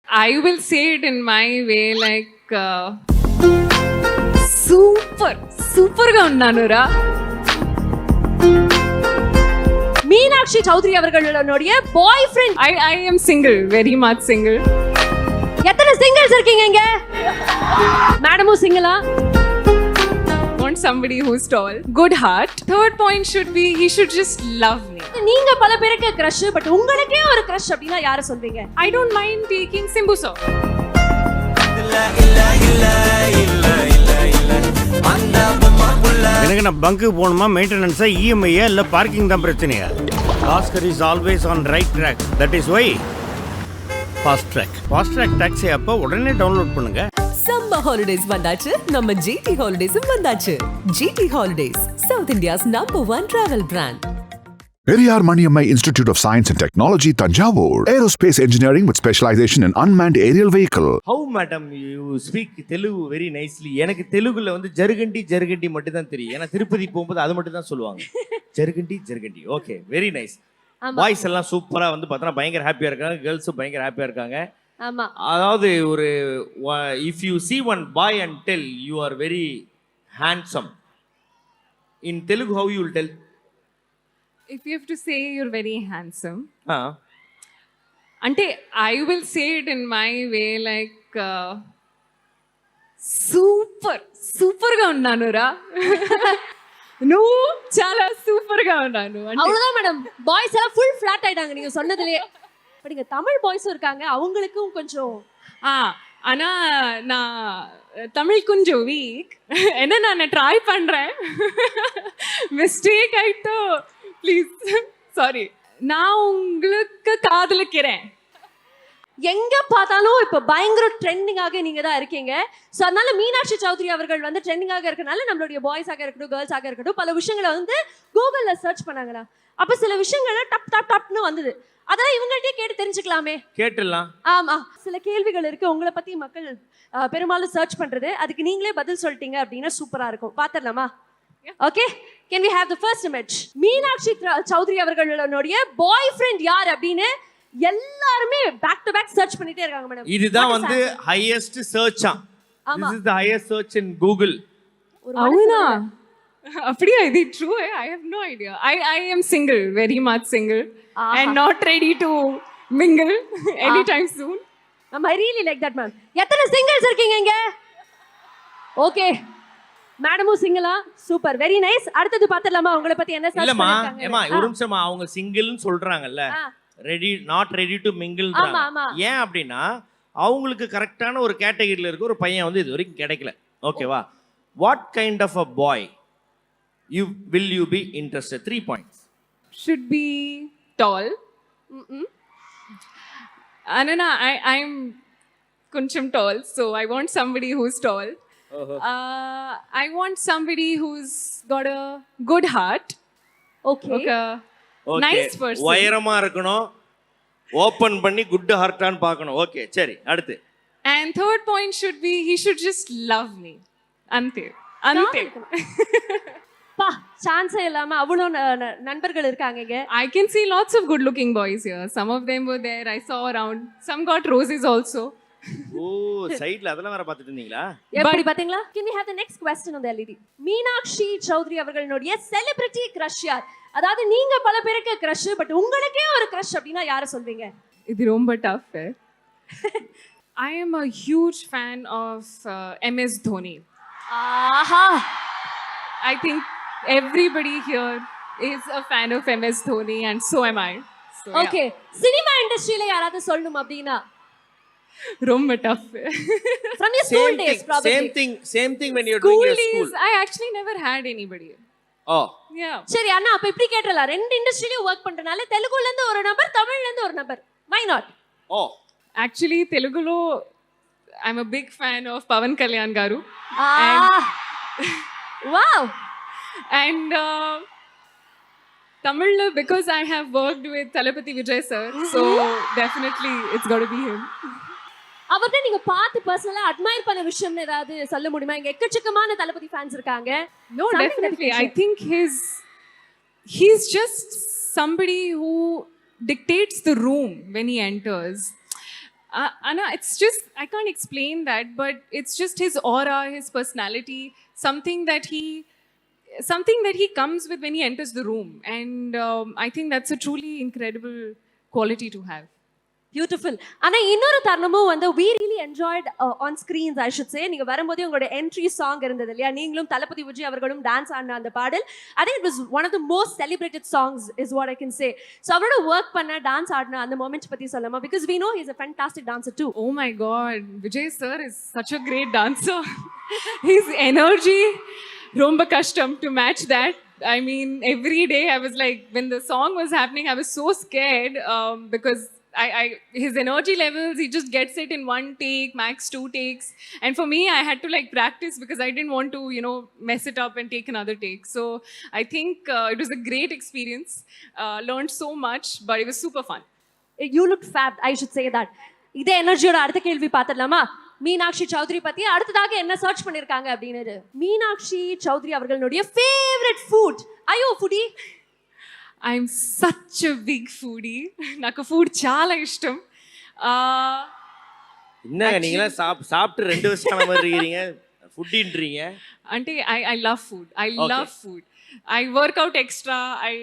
I will say it in my way, like super ga unnanura. Meenakshi Chaudhary அவர்களுடைய boyfriend. I am single, very much single. எத்தனை singles இருக்கீங்க இங்க? மேடமும் சிங்கிளா? Want somebody who's tall, good heart. Third point should be he should just love me. நீங்க பல பேருக்கு crush, but உங்களுக்கே ஒரு கிரஷ் அப்படினா யாரை சொல்வீங்க? I don't mind taking Simbu sir. எனக்கு நான் பங்கு போகணுமா, மெயின்டெனன்ஸா, இஎம்ஐயா இல்லை பார்க்கிங் தான் பிரச்சனையா? Bhaskar is always on right track. That is why fast track taxi அப்போ உடனே டவுன்லோட் பண்ணுங்க. சம்மர் ஹாலிடேஸ் வந்தாச்சு, நம்ம ஜிடி ஹாலிடேஸும் வந்தாச்சு. GT holidays, South India's #1 travel brand. Periyar Maniammai Institute of Science and Technology, Tanjavur. Aerospace engineering with specialization in unmanned aerial vehicle. How madam you speak Telugu very nicely. எனக்கு தெலுங்குல வந்து ஜருகண்டி மட்டும் தான் தெரியும். ஏன்னா திருப்பதி போகும்போது அது மட்டும் தான் சொல்லுவாங்க. Jarugandi. Okay, very nice. Boys எல்லாம் சூப்பரா வந்து பார்த்தா பயங்கர ஹாப்பியா இருக்காங்க, கேர்ள்ஸும் பயங்கர ஹாப்பியா இருக்காங்க. ஆமா, அதாவது ஒரு if you see one boy and tell you are very handsome, in Telugu how you will tell? If you have to say you're very handsome, ante I will say it in my way, like super ga unnanura. నువ్వు చాలా super గా ఉన్నాను. அவ்வளவுதான் madam. Boys எல்லாம் full flat ஆயிட்டாங்க நீங்க சொன்னதுலயே. But இங்க தமிழ் பாய்ஸும் இருக்காங்க, அவங்களுக்கும் கொஞ்சம் ஆனா நான் தமிழ் கொஞ்சம் வீக். என்ன நான் ட்ரை பண்றேன், மிஸ்டேக் ஆயிட்டோ ப்ளீஸ் சாரி. நான் உங்களுக்கு காதலிக்கிறேன். எங்க பார்த்தாலும் இப்ப பயங்கர ட்ரெண்டிங்காக நீங்க தான் இருக்கீங்க. ஸோ அதனால மீனாட்சி சௌத்ரி அவர்கள் வந்து ட்ரெண்டிங்காக இருக்கனால நம்மளுடைய பாய்ஸாக இருக்கட்டும், கேர்ள்ஸாக இருக்கட்டும், பல விஷயங்களை வந்து கூகுள்ல சர்ச் பண்ணாங்களா. அப்ப சில விஷயங்களை டப்னு வந்தது. அதெல்லாம் இவங்கள்ட்டே கேட்டு தெரிஞ்சுக்கலாமே. கேட்டுலாம். ஆமா, சில கேள்விகள் இருக்கு உங்களை பத்தி மக்கள் பெரும்பாலும் சர்ச் பண்றது. அதுக்கு நீங்களே பதில் சொல்லிட்டீங்க அப்படின்னா சூப்பரா இருக்கும். பாத்திரலாமா? Okay, can we have the first image? Meenakshi Chaudhary அவர்களுடைய பாய் ஃப்ரெண்ட் யார் அப்படின்னு எல்லாருமே பேக் டு பேக் சர்ச் பண்ணிட்டே இருக்காங்க மேடம். இதுதான் வந்து ஹையஸ்ட் சர்ச்சா. This is the highest search in Google. అవునా? அப்படியே இது true? I have no idea. I am single, very much single and not ready to mingle anytime soon. I really like that, ma'am. எத்தனை singles இருக்கீங்க இங்க? Okay, மேடமும் சிங்கிளா? Super, very nice. அடுத்து பார்த்தலாமா உங்களை பத்தி என்ன சர்ச் பண்ணிருக்காங்க? இல்லம்மா, ஏமா ஒரு நிமிஷமா, அவங்க சிங்கிள்னு சொல்றாங்கல்ல, ரெடி நாட் ரெடி டு மிங்கிள்ன்றாங்க. ஏன் அப்படின்னா அவங்களுக்கு கரெக்டான ஒரு கேட்டகரியில இருக்க ஒரு பையன் வந்து இது வரைக்கும் கிடைக்கல. ஓகேவா? What kind of a boy will you be interested? 3 points. Should be tall. Anana, I'm koncham tall, so I want somebody who's tall. I want somebody who's got a good heart. Okay. Nice person. உயரமா இருக்கணும், open பண்ணி good ஹார்ட்டான்னு பார்க்கணும். Okay, சரி, அடுத்து. And third point should be he should just love me. ante பா, சான்ஸே இல்லாம அவ்வளோ நண்பர்கள் இருக்காங்க இங்க. I can see lots of good looking boys here. Some of them were there, I saw around. Some got roses also. ஓ, சைடுல அதெல்லாம் வேற பார்த்துட்டு இருந்தீங்களா? எப்படி பாத்தீங்களா? Can we have the next question on the LED? Meenakshi Chaudhary அவர்களுடைய செலிபிரிட்டி கிரஷ் யார்? அதாவது நீங்க பல பேருக்கு கிரஷ், பட் உங்களுக்கே ஒரு கிரஷ் அப்படினா யாரை சொல்வீங்க? இது ரொம்ப tough. I am a huge fan of MS Dhoni. ஆஹா, I think everybody here is a fan of MS Dhoni and so am I. So, okay, cinema இண்டஸ்ட்ரியில யாராவது சொல்லணும் அப்படினா? ரொம்ப tough. From your school days probably. Same thing when you're doing your school. I actually never had anybody. Oh. Yeah. சரி அண்ணா, அப்ப இப்படி கேட்டறலாம். ரெண்டு இண்டஸ்ட்ரியிலயும் work பண்றனால தெலுங்குல இருந்து ஒரு நபர், தமிழ்ல இருந்து ஒரு நபர். Why not? Oh. Actually Telugulo I'm a big fan of Pavan Kalyan garu. Wow. And Tamil, because I have worked with Thalapathy Vijay sir, so definitely it's got to be him. அவர்கிட்ட நீங்க பார்த்து பர்சனலா admire பண்ண விஷயம் ஏதாவது சொல்ல முடியுமா? இங்க எக்கச்சக்கமான தளபதி ஃபேன்ஸ் இருக்காங்க. No, definitely. I think he's just somebody who dictates the room when he enters. Anna, it's just, I can't explain that, but it's just his aura, his personality, something that he comes with when he enters the room. And I think that's a truly incredible quality to have. Beautiful. ஆனா இன்னொரு தருணமும் வந்து we really enjoyed on screens I should say. நீங்க வரும்போது உங்களோட entry song இருந்தது இல்லையா, நீங்களும் தளபதி விஜய் அவர்களும் டான்ஸ் ஆடின அந்த பாடல், I think it was one of the most celebrated songs is what I can say. So அவரோட ஒர்க் பண்ண டான்ஸ் ஆடின அந்த மொமெண்ட் பத்தி சொல்லலாமா? Because we know he's a fantastic dancer too. Oh my God, Vijay sir is such a great dancer. His energy, romba kashtam to match that. I mean, every day I was like, when the song was happening, I was so scared because his energy levels, he just gets it in one take, max 2 takes. And for me, I had to like practice because I didn't want to, mess it up and take another take. So I think it was a great experience. Learned so much, but it was super fun. You looked fab, I should say that. இதே எனர்ஜியோட அடுத்த கேள்வி பார்த்துடலாமா? மீனாட்சி சௌத்ரி பத்தி அடுத்ததாக என்ன search பண்ணிருக்காங்க அப்படின்னு. மீனாட்சி சௌத்ரி அவர்களுடைய favourite food. Are you a foodie? I'm such a big foodie. నాకు food చాలా ఇష్టం. என்னங்க நீங்களா சாப்பிட்டு 2 வருஷம் மாதிரி இருக்கீங்க, ஃபுட்டின்றீங்க. అంటే I love food. Love food. I work out extra. I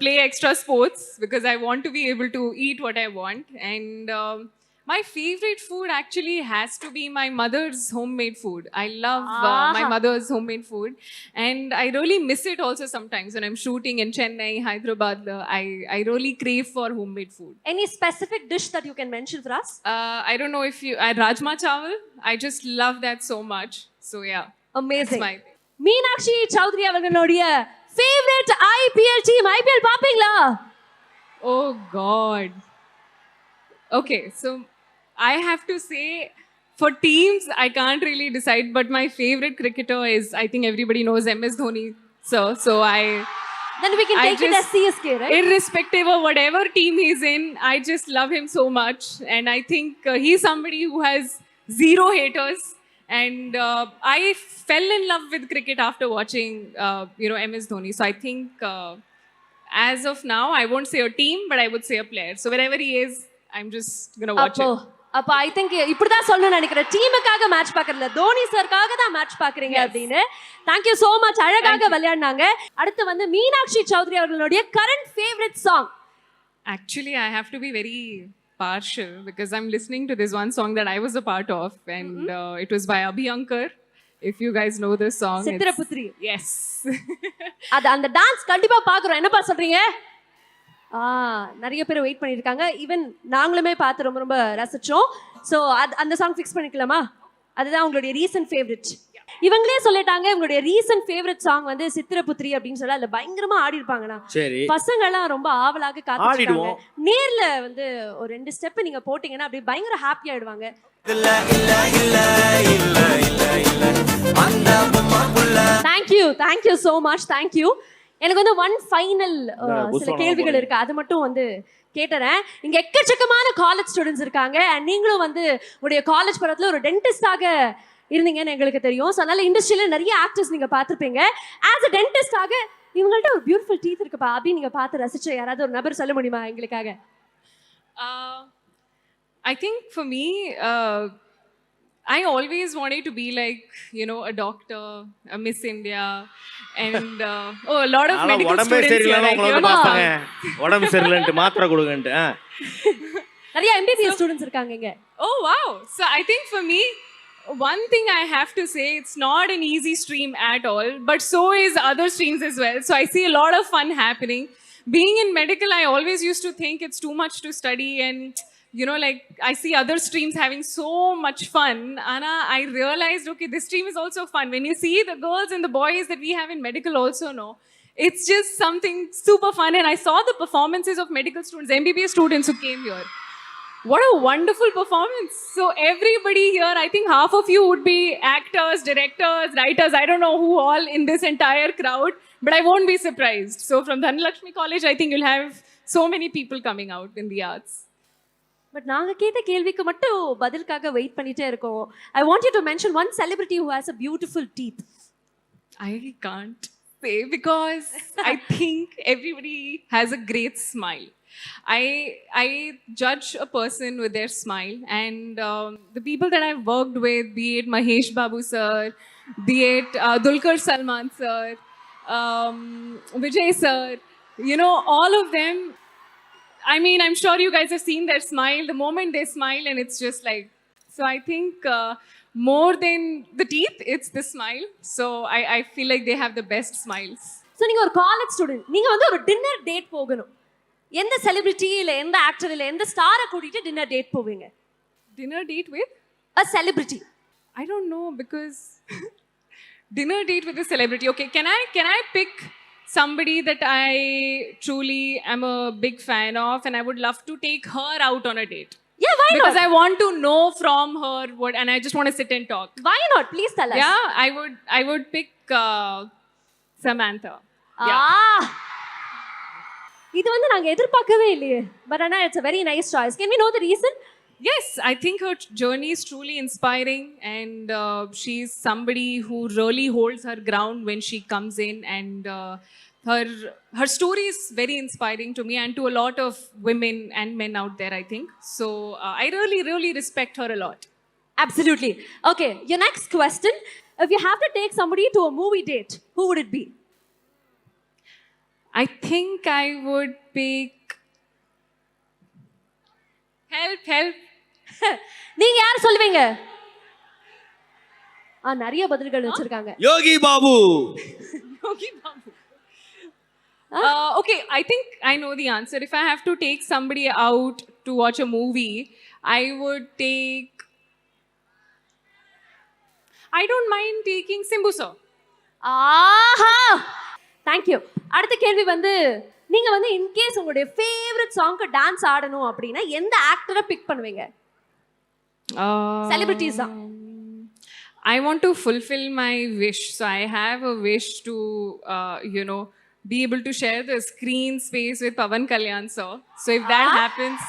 play extra sports because I want to be able to eat what I want. And my favorite food actually has to be my mother's homemade food. I love my mother's homemade food, and I really miss it also sometimes when I'm shooting in Chennai, Hyderabad. I really crave for homemade food. Any specific dish that you can mention for us? I don't know if you rajma chawal. I just love that so much. So yeah, amazing. That's my thing. Meenakshi Chaudhary அவர்களுடைய favorite IPL team. IPL பாப்பீங்களா? Oh God. Okay, so I have to say, for teams, I can't really decide, but my favorite cricketer is, I think everybody knows, MS Dhoni, sir. So then we can take it as CSK, right? Irrespective of whatever team he's in, I just love him so much. And I think he's somebody who has zero haters. And I fell in love with cricket after watching, MS Dhoni. So I think as of now, I won't say a team, but I would say a player. So wherever he is, I'm just going to watch it. அப்ப I think இப்படிதான் சொல்லணும்னு நினைக்கிறேன். டீமுக்காக match பாக்குறதுல, Dhoni சர்க்காக தான் match பாக்குறீங்க அப்படின்னு. Thank you so much. அழகாக விளையாடினாங்க. அடுத்து வந்து மீனாட்சி சௌத்ரி அவர்களுடைய current favourite song. Actually, I have to be very partial because I'm listening to this one song that I was a part of, and it was by Abhyankar. If you guys know this song, சித்திரபுத்ரி. Yes. அது அந்த dance கண்டிப்பா பாக்குறோம். என்னப்பா சொல்றீங்க? நிறைய பேர் wait பண்ணியிருக்காங்க. Even நாங்களுமே பார்த்து ரொம்ப ரொம்ப ரசிச்சோம். ஸோ அந்த சாங் ஃபிக்ஸ் பண்ணிக்கலாமா? அதுதான் உங்களுடைய ரீசன்ட் ஃபேவரட். இவங்களே சொல்லிட்டாங்க இவங்களுடைய ரீசன்ட் ஃபேவரட் சாங் வந்து சித்திரபுத்ரி அப்படின்னு சொல்லி அதுல பயங்கரமா ஆடி இருப்பாங்கண்ணா. பசங்க எல்லாம் ரொம்ப ஆவலாக காத்துட்டாங்க. நேர்ல வந்து ஒரு 2 ஸ்டெப் நீங்க போட்டீங்கன்னா அப்படியே பயங்கர ஹாப்பி ஆயிடுவாங்க. Thank you so much. தேங்க்யூ. எனக்கு வந்து ஒன் ஃபைனல் சில கேள்விகள் இருக்கு, அது மட்டும் வந்து கேட்டுறேன். இங்க எக்கச்சக்கமான காலேஜ் ஸ்டூடெண்ட்ஸ் இருக்காங்க. அண்ட் நீங்களும் வந்து உங்களுடைய காலேஜ் படத்துல ஒரு டென்டிஸ்டாக இருந்தீங்கன்னு எங்களுக்கு தெரியும். ஸோ அதனால இண்டஸ்ட்ரியில நிறைய ஆக்டர்ஸ் நீங்க பார்த்துருப்பீங்க. ஆஸ் அ டென்டிஸ்டாக இவங்கள்ட்ட ஒரு பியூட்டிஃபுல் டீத் இருக்குப்பா அப்படின்னு நீங்க பார்த்து ரசிச்ச யாராவது ஒரு நபர் சொல்ல முடியுமா எங்களுக்காக? I think for me, I always wanted to be like, a doctor, a Miss India, and a lot of medical students here. உடம்பு சரியில்லைன்னு மாத்திரை கொடுங்கன்ட்டு நிறைய MBBS ஸ்டூடெண்ட்ஸ் இருக்காங்க இங்க. Oh wow. So I think for me, one thing I have to say, it's not an easy stream at all, but so is other streams as well. So I see a lot of fun happening. Being in medical, I always used to think it's too much to study, and like I see other streams having so much fun. Anna, I realized, okay, this stream is also fun. When you see the girls and the boys that we have in medical also, it's just something super fun. And I saw the performances of medical students, MBBS students who came here. What a wonderful performance. So everybody here, I think half of you would be actors, directors, writers, I don't know who all in this entire crowd, but I won't be surprised. So from Dhanalakshmi College, I think you'll have so many people coming out in the arts. But நாங்க கேட்ட கேள்விக்கு மட்டும் பதிலுக்காக wait பண்ணிட்டே இருக்கோம். I want you to mention one celebrity who has a beautiful teeth. I can't say because I think everybody has a great smile. I judge a person with their smile, and the people that I've worked with, be it Mahesh Babu sir, be it Dulquer Salman sir, Vijay sir, you know, all of them. I mean, I'm sure you guys have seen their smile. The moment they smile, and it's just like. So I think more than the teeth, it's the smile. So I feel like they have the best smiles. So நீங்கள் ஒரு college student, நீங்கள் வந்து ஒரு dinner date போகணும். எந்த celebrity இல்லை எந்த actor இல்லை எந்த ஸ்டாரை கூட்டிகிட்டு டின்னர் டேட் போவீங்க? Dinner date with? A celebrity. I don't know, because dinner date with a celebrity. Okay, can I pick somebody that I truly am a big fan of, and I would love to take her out on a date? Yeah, why Because not? I want to know from her what, and I just want to sit and talk. Why not? Please tell us. Yeah, I would pick Samantha. Yeah. இது வந்து நாங்க எதிர்பார்க்கவே இல்லையே. But ஆனா it's a very nice choice. Can we know the reason? Yes, I think her journey is truly inspiring, and she's somebody who really holds her ground when she comes in, and her story is very inspiring to me and to a lot of women and men out there, I think. So I really respect her a lot. Absolutely. Okay, your next question. If you have to take somebody to a movie date, who would it be? I think I would pick. Help. நீங்க யார் சொல்லுவீங்க? நிறைய பதில்கள் வச்சிருக்காங்க. Yogi Babu. Yogi Babu. Okay, I think I know the answer. If I have to take somebody out to watch a movie, I would take. I don't mind taking Simbu sir. Aha, thank you. அடுத்த கேள்வி வந்து, நீங்க வந்து in case உங்களுடைய favourite சாங்க்கு dance ஆடணும் அப்படின்னா எந்த ஆக்டரை big பண்ணுவீங்க? Celebrities தான். I want to fulfill my wish. So I have a wish to, be able to share the screen space with Pawan Kalyan sir. So if that happens,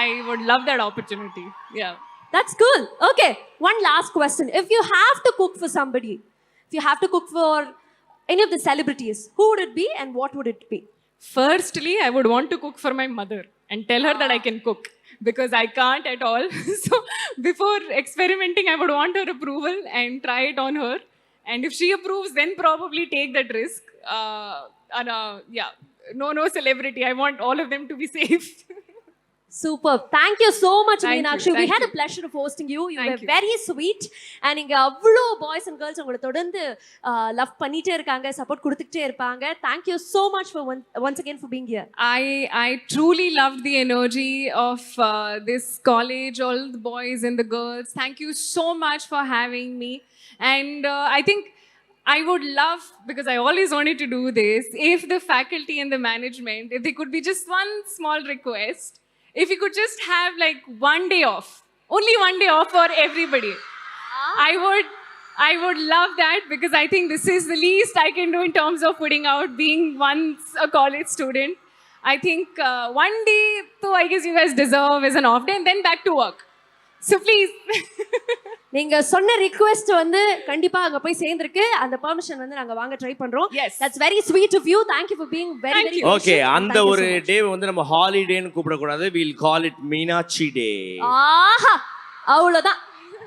I would love that opportunity. Yeah. That's cool. Okay, one last question. If you have to cook for somebody, if you have to cook for any of the celebrities, who would it be and what would it be? Firstly, I would want to cook for my mother and tell her that I can cook, because I can't at all. So before experimenting, I would want her approval and try it on her. And if she approves, then probably take that risk. No celebrity. I want all of them to be safe. Super. Thank you so much, Thank you, Meenakshi. We thank had you. a pleasure of hosting you. You Thank were you. very sweet. And இங்க அவ்வளோ boys and girls உங்களை தொடர்ந்து love பண்ணிட்டே இருக்காங்க, support கொடுத்துக்கிட்டே இருப்பாங்க. Thank you so much for once again for being here. I truly loved the energy of this college, all the boys and the girls. Thank you so much for having me. And I think I would love, because I always wanted to do this, if the faculty and the management, if they could be just one small request, if you could just have like one day off, only one day off for everybody. I would love that, because I think this is the least I can do in terms of putting out being once a college student. I think one day, though, I guess you guys deserve as an off day, and then back to work. So please. நீங்க சொன்ன request வந்து கண்டிப்பா அங்க போய் சேர்ந்திருக்கு. அந்த permission வந்து நாங்க வாங்க ட்ரை பண்றோம். Yes. That's very sweet of you. Thank you for being very Thank you. Okay, patient. அந்த Thank you ஒரு so much. டே வந்து நம்ம ஹாலிடேன்னு கூப்பிடக்கூடாது. we'll call it மீனாட்சி டே. ஆஹா, அவ்வளவுதான்.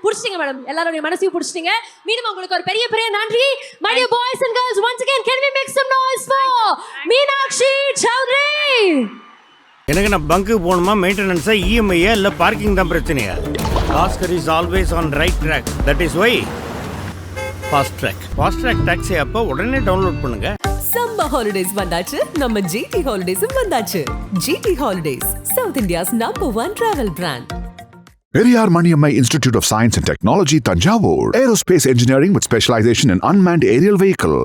புடிச்சிங்க மேடம், எல்லாரோட மனசையும் புடிச்சிட்டீங்க. மீண்டும் உங்களுக்கு ஒரு பெரிய பெரிய நன்றி. My dear boys and girls, once again, can we make some noise for Meenakshi Chowdhury? எனக்கு நான் பங்கு போகணுமா, மெயின்டெனன்ஸா, இஎம்ஐயா இல்லை பார்க்கிங் தான் பிரச்சனையா? Oscar is always on right track. That is why Fast Track taxi அப்போ உடனே டவுன்லோட் பண்ணுங்க. சம்மர் ஹாலிடேஸ் வந்தாச்சு, நம்ம GT ஹாலிடேஸும் வந்தாச்சு. GT holidays, South India's #1 travel brand. Periyar Maniammai Institute of Science and Technology, Tanjavur. Aerospace engineering with specialization in unmanned aerial vehicle.